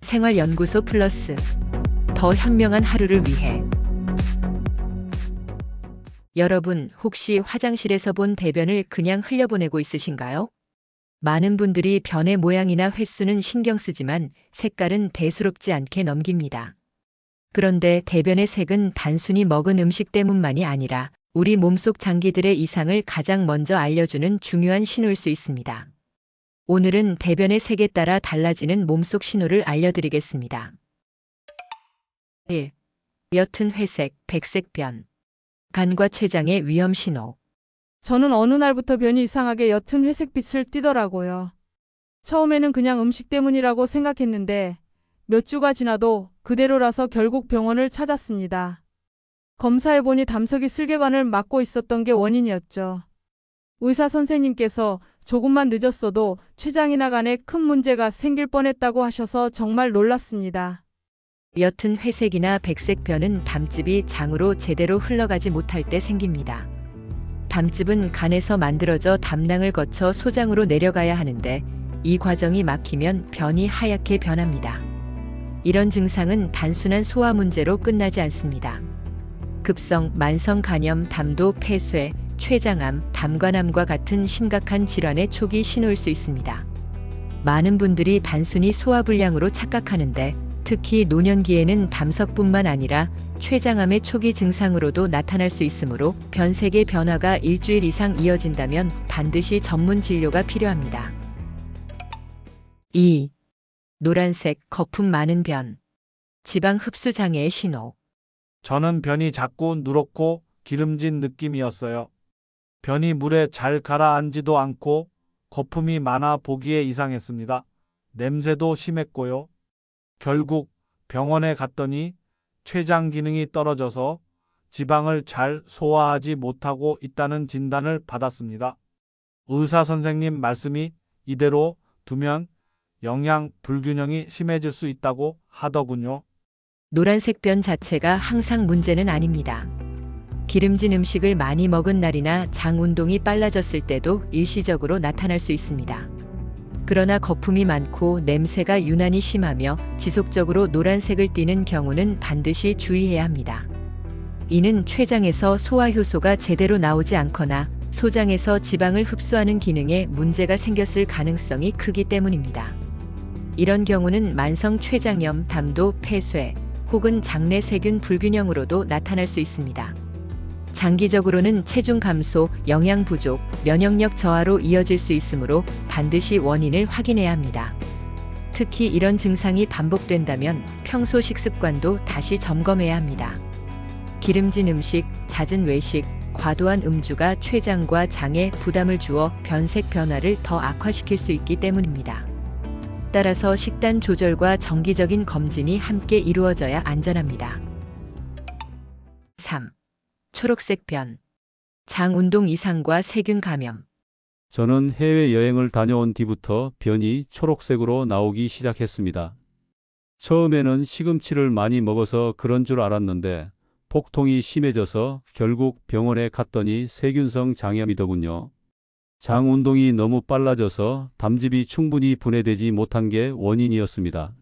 생활연구소 플러스 더 현명한 하루를 위해. 여러분, 혹시 화장실에서 본 대변을 그냥 흘려보내고 있으신가요? 많은 분들이 변의 모양이나 횟수는 신경 쓰지만 색깔은 대수롭지 않게 넘깁니다. 그런데 대변의 색은 단순히 먹은 음식 때문만이 아니라 우리 몸속 장기들의 이상을 가장 먼저 알려주는 중요한 신호일 수 있습니다. 오늘은 대변의 색에 따라 달라지는 몸속 신호를 알려드리겠습니다. 1. 옅은 회색, 백색 변. 간과 췌장의 위험 신호. 저는 어느 날부터 변이 이상하게 옅은 회색빛을 띠더라고요. 처음에는 그냥 음식 때문이라고 생각했는데 몇 주가 지나도 그대로라서 결국 병원을 찾았습니다. 검사해보니 담석이 슬개관을 막고 있었던 게 원인이었죠. 의사 선생님께서 조금만 늦었어도 췌장이나 간에 큰 문제가 생길 뻔했다고 하셔서 정말 놀랐습니다. 옅은 회색이나 백색 변은 담즙이 장으로 제대로 흘러가지 못할 때 생깁니다. 담즙은 간에서 만들어져 담낭을 거쳐 소장으로 내려가야 하는데 이 과정이 막히면 변이 하얗게 변합니다. 이런 증상은 단순한 소화 문제로 끝나지 않습니다. 급성, 만성 간염, 담도, 폐쇄, 췌장암, 담관암과 같은 심각한 질환의 초기 신호일 수 있습니다. 많은 분들이 단순히 소화불량으로 착각하는데 특히 노년기에는 담석뿐만 아니라 췌장암의 초기 증상으로도 나타날 수 있으므로 변색의 변화가 일주일 이상 이어진다면 반드시 전문 진료가 필요합니다. 2. 노란색, 거품 많은 변. 지방 흡수 장애의 신호. 저는 변이 자꾸 누렇고 기름진 느낌이었어요. 변이 물에 잘 가라앉지도 않고 거품이 많아 보기에 이상했습니다. 냄새도 심했고요. 결국 병원에 갔더니 췌장 기능이 떨어져서 지방을 잘 소화하지 못하고 있다는 진단을 받았습니다. 의사 선생님 말씀이 이대로 두면 영양 불균형이 심해질 수 있다고 하더군요. 노란색 변 자체가 항상 문제는 아닙니다. 기름진 음식을 많이 먹은 날이나 장 운동이 빨라졌을 때도 일시적으로 나타날 수 있습니다. 그러나 거품이 많고 냄새가 유난히 심하며 지속적으로 노란색을 띠는 경우는 반드시 주의해야 합니다. 이는 췌장에서 소화 효소가 제대로 나오지 않거나 소장에서 지방을 흡수하는 기능에 문제가 생겼을 가능성이 크기 때문입니다. 이런 경우는 만성 췌장염, 담도, 폐쇄 혹은 장내 세균 불균형으로도 나타날 수 있습니다. 장기적으로는 체중 감소, 영양 부족, 면역력 저하로 이어질 수 있으므로 반드시 원인을 확인해야 합니다. 특히 이런 증상이 반복된다면 평소 식습관도 다시 점검해야 합니다. 기름진 음식, 잦은 외식, 과도한 음주가 췌장과 장에 부담을 주어 변색 변화를 더 악화시킬 수 있기 때문입니다. 따라서 식단 조절과 정기적인 검진이 함께 이루어져야 안전합니다. 3. 초록색 변. 장 운동 이상과 세균 감염. 저는 해외여행을 다녀온 뒤부터 변이 초록색으로 나오기 시작했습니다. 처음에는 시금치를 많이 먹어서 그런 줄 알았는데 복통이 심해져서 결국 병원에 갔더니 세균성 장염이더군요. 장 운동이 너무 빨라져서 담즙이 충분히 분해되지 못한 게 원인이었습니다.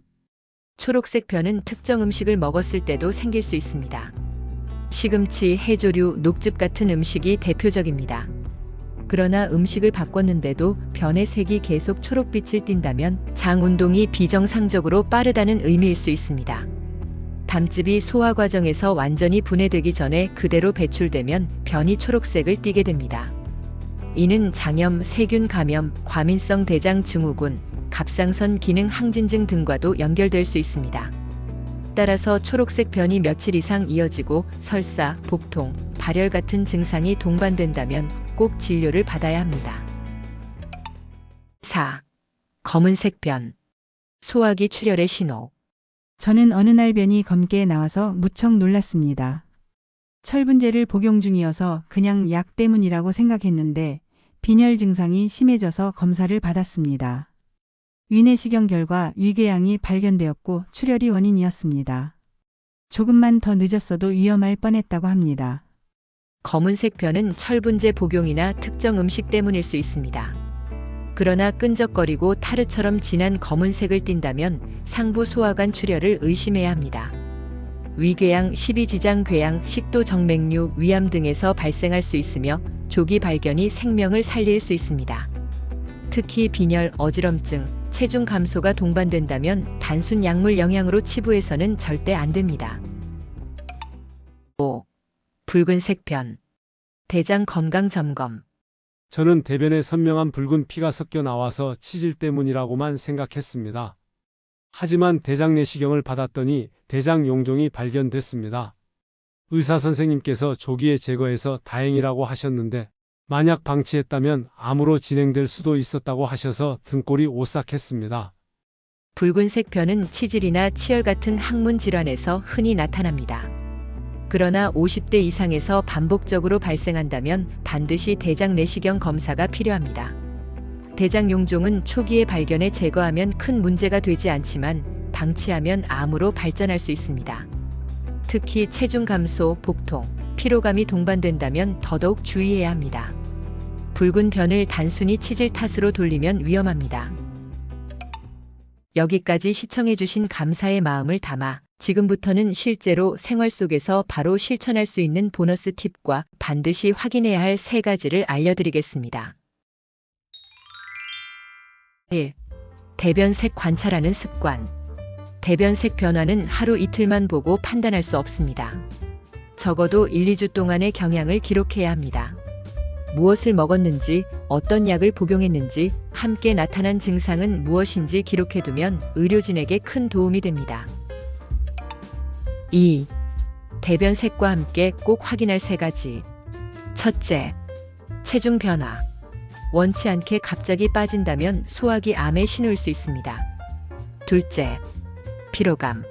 초록색 변은 특정 음식을 먹었을 때도 생길 수 있습니다. 시금치, 해조류, 녹즙 같은 음식이 대표적입니다. 그러나 음식을 바꿨는데도 변의 색이 계속 초록빛을 띈다면 장 운동이 비정상적으로 빠르다는 의미일 수 있습니다. 담즙이 소화 과정에서 완전히 분해되기 전에 그대로 배출되면 변이 초록색을 띠게 됩니다. 이는 장염, 세균 감염, 과민성 대장 증후군, 갑상선 기능 항진증 등과도 연결될 수 있습니다. 따라서 초록색 변이 며칠 이상 이어지고 설사, 복통, 발열 같은 증상이 동반된다면 꼭 진료를 받아야 합니다. 4. 검은색 변. 소화기 출혈의 신호. 저는 어느 날 변이 검게 나와서 무척 놀랐습니다. 철분제를 복용 중이어서 그냥 약 때문이라고 생각했는데 빈혈 증상이 심해져서 검사를 받았습니다. 위내시경 결과 위궤양이 발견되었고 출혈이 원인이었습니다. 조금만 더 늦었어도 위험할 뻔했다고 합니다. 검은색 변은 철분제 복용이나 특정 음식 때문일 수 있습니다. 그러나 끈적거리고 타르처럼 진한 검은색을 띈다면 상부 소화관 출혈을 의심해야 합니다. 위궤양, 십이지장 궤양, 식도 정맥류, 위암 등에서 발생할 수 있으며 조기 발견이 생명을 살릴 수 있습니다. 특히 빈혈, 어지럼증, 체중 감소가 동반된다면 단순 약물 영향으로 치부해서는 절대 안 됩니다. 5. 붉은색 변. 대장 건강 점검. 저는 대변에 선명한 붉은 피가 섞여 나와서 치질 때문이라고만 생각했습니다. 하지만 대장 내시경을 받았더니 대장 용종이 발견됐습니다. 의사 선생님께서 조기에 제거해서 다행이라고 하셨는데 만약 방치했다면 암으로 진행될 수도 있었다고 하셔서 등골이 오싹했습니다. 붉은색 변은 치질이나 치열 같은 항문 질환에서 흔히 나타납니다. 그러나 50대 이상에서 반복적으로 발생한다면 반드시 대장 내시경 검사가 필요합니다. 대장 용종은 초기에 발견해 제거하면 큰 문제가 되지 않지만 방치하면 암으로 발전할 수 있습니다. 특히 체중 감소, 복통, 피로감이 동반된다면 더더욱 주의해야 합니다. 붉은 변을 단순히 치질 탓으로 돌리면 위험합니다. 여기까지 시청해주신 감사의 마음을 담아 지금부터는 실제로 생활 속에서 바로 실천할 수 있는 보너스 팁과 반드시 확인해야 할 3가지를 알려드리겠습니다. 1. 대변색 관찰하는 습관. 대변색 변화는 하루 이틀만 보고 판단할 수 없습니다. 적어도 1, 2주 동안의 경향을 기록해야 합니다. 무엇을 먹었는지, 어떤 약을 복용했는지, 함께 나타난 증상은 무엇인지 기록해두면 의료진에게 큰 도움이 됩니다. 2. 대변색과 함께 꼭 확인할 3가지. 첫째, 체중 변화. 원치 않게 갑자기 빠진다면 소화기 암의 신호일 수 있습니다. 둘째, 피로감.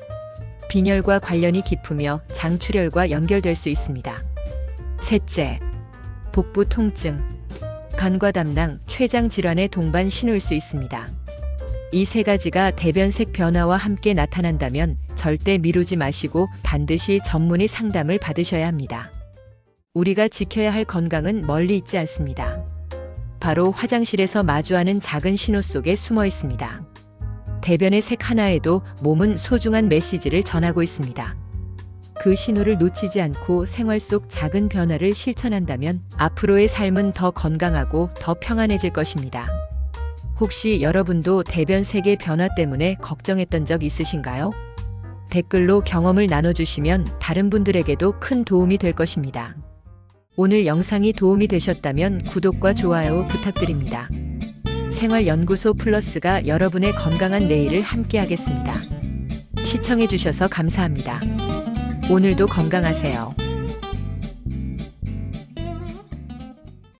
빈혈과 관련이 깊으며 장출혈과 연결될 수 있습니다. 셋째, 복부 통증. 간과 담낭, 췌장 질환의 동반 신호일 수 있습니다. 이 3가지가 대변색 변화와 함께 나타난다면 절대 미루지 마시고 반드시 전문의 상담을 받으셔야 합니다. 우리가 지켜야 할 건강은 멀리 있지 않습니다. 바로 화장실에서 마주하는 작은 신호 속에 숨어 있습니다. 대변의 색 하나에도 몸은 소중한 메시지를 전하고 있습니다. 그 신호를 놓치지 않고 생활 속 작은 변화를 실천한다면 앞으로의 삶은 더 건강하고 더 평안해질 것입니다. 혹시 여러분도 대변색의 변화 때문에 걱정했던 적 있으신가요? 댓글로 경험을 나눠주시면 다른 분들에게도 큰 도움이 될 것입니다. 오늘 영상이 도움이 되셨다면 구독과 좋아요 부탁드립니다. 생활연구소 플러스가 여러분의 건강한 내일을 함께하겠습니다. 시청해주셔서 감사합니다. 오늘도 건강하세요.